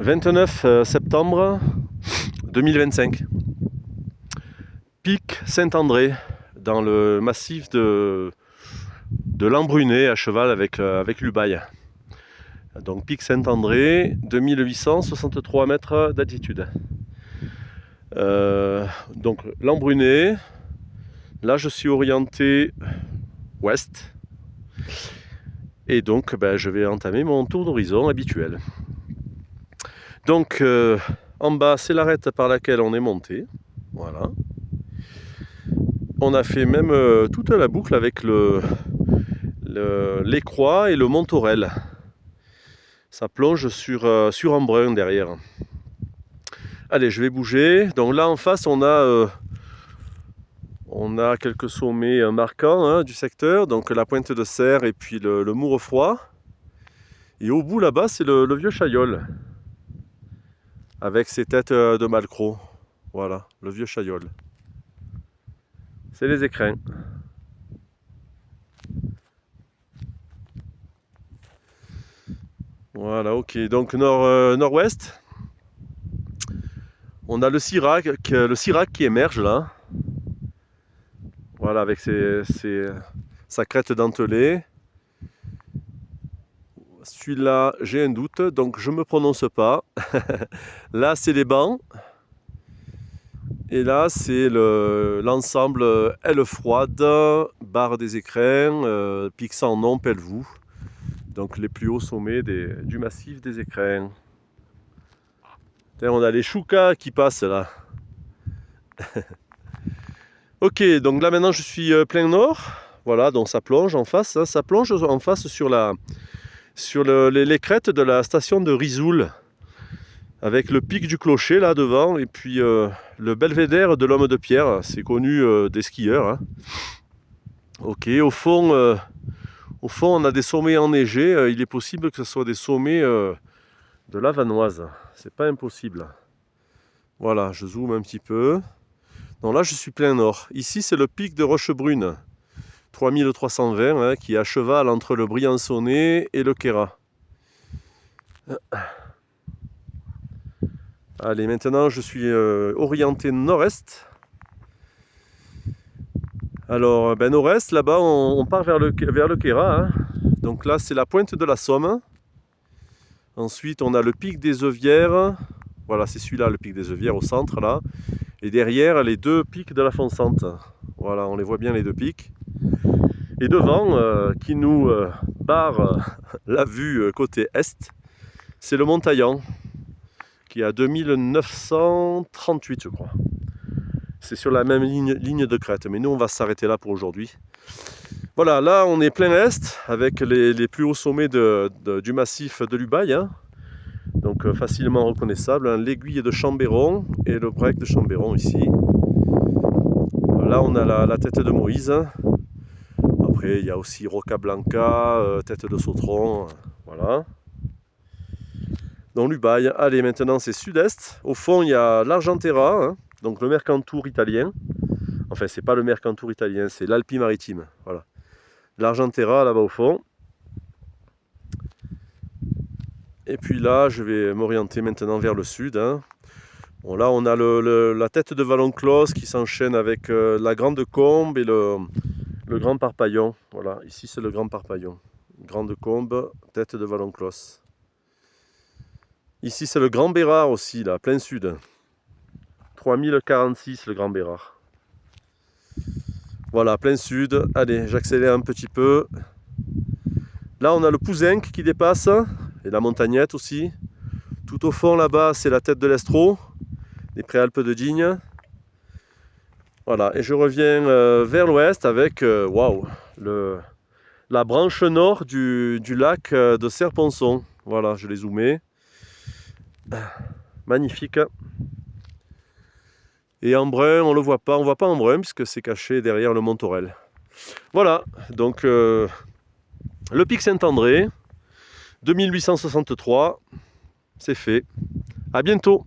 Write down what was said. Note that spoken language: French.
29 septembre 2025. Pic Saint-André, dans le massif de l'Embrunet, à cheval avec l'Ubaye. Donc Pic Saint-André, 2863 mètres d'altitude. Donc l'Embrunet, là je suis orienté ouest. Et donc je vais entamer mon tour d'horizon habituel. Donc en bas c'est l'arête par laquelle on est monté. Voilà. On a fait même toute la boucle avec l'Écroix et le Montorel. Ça plonge sur Embrun derrière. Allez, je vais bouger. Donc là en face on a quelques sommets marquants du secteur. Donc la Pointe de Serre et puis le Mourefroid. Et au bout là-bas c'est le Vieux Chaillol. Avec ses têtes de malcro. Voilà, le Vieux Chaillol. C'est les écrins. Voilà, ok. Donc nord-ouest, on a le Sirac qui émerge là. Voilà, avec sa crête dentelée. Celui-là, j'ai un doute, donc je ne me prononce pas. Là, c'est les bancs. Et là, c'est l'ensemble aile froide, barre des écrins, pic sans nom, Pelvoux. Donc les plus hauts sommets du massif des écrins. On a les choucas qui passent là. Ok, donc là maintenant je suis plein nord. Voilà, donc ça plonge en face. Ça plonge en face sur les crêtes de la station de Risoul. Avec le pic du clocher là devant. Et puis le belvédère de l'Homme de Pierre. C'est connu des skieurs. Ok, au fond, on a des sommets enneigés. Il est possible que ce soit des sommets de la Vanoise. C'est pas impossible. Voilà, je zoome un petit peu. Donc là, je suis plein nord. Ici, c'est le pic de Rochebrune, 3320, qui est à cheval entre le Briançonnais et le Queyras. Allez, maintenant, je suis orienté nord-est. Alors, nord-est, là-bas, on part vers le Queyras. Donc là, c'est la pointe de la Somme. Ensuite, on a le pic des Euvières. Voilà, c'est celui-là, le pic des Euvières, au centre, là. Et derrière, les deux pics de la Fonsante. Voilà, on les voit bien, les deux pics. Et devant, qui nous barre la vue côté est, c'est le Montaillan, qui est à 2938, je crois. C'est sur la même ligne de crête, mais nous, on va s'arrêter là pour aujourd'hui. Voilà, là, on est plein est, avec les plus hauts sommets du massif de l'Ubaye. Donc facilement reconnaissable, l'aiguille de Chambéron et le break de Chambéron ici. Là on a la tête de Moïse. Après il y a aussi Roca Blanca, tête de Sautron, voilà. Donc l'Ubaye, allez maintenant c'est sud-est. Au fond il y a l'Argentera, donc le Mercantour italien. Enfin c'est pas le Mercantour italien, c'est l'Alpi maritime, voilà. L'Argentera là-bas au fond. Et puis là, je vais m'orienter maintenant vers le sud. Bon, là, on a la tête de Valonclos qui s'enchaîne avec la Grande Combe et le Grand Parpaillon. Voilà, ici c'est le Grand Parpaillon. Grande Combe, tête de Valonclos. Ici c'est le Grand Bérard aussi, là, plein sud. 3046 le Grand Bérard. Voilà, plein sud. Allez, j'accélère un petit peu. Là, on a le Pouzenc qui dépasse. Et la Montagnette aussi. Tout au fond là-bas, c'est la tête de l'Estro, les Préalpes de Digne. Voilà, et je reviens vers l'ouest avec la branche nord du lac de Serponçon. Voilà, je l'ai zoomé. Magnifique. Et Embrun, on le voit pas Embrun puisque c'est caché derrière le Montorel. Voilà, donc le pic Saint-André. 2863, c'est fait. À bientôt.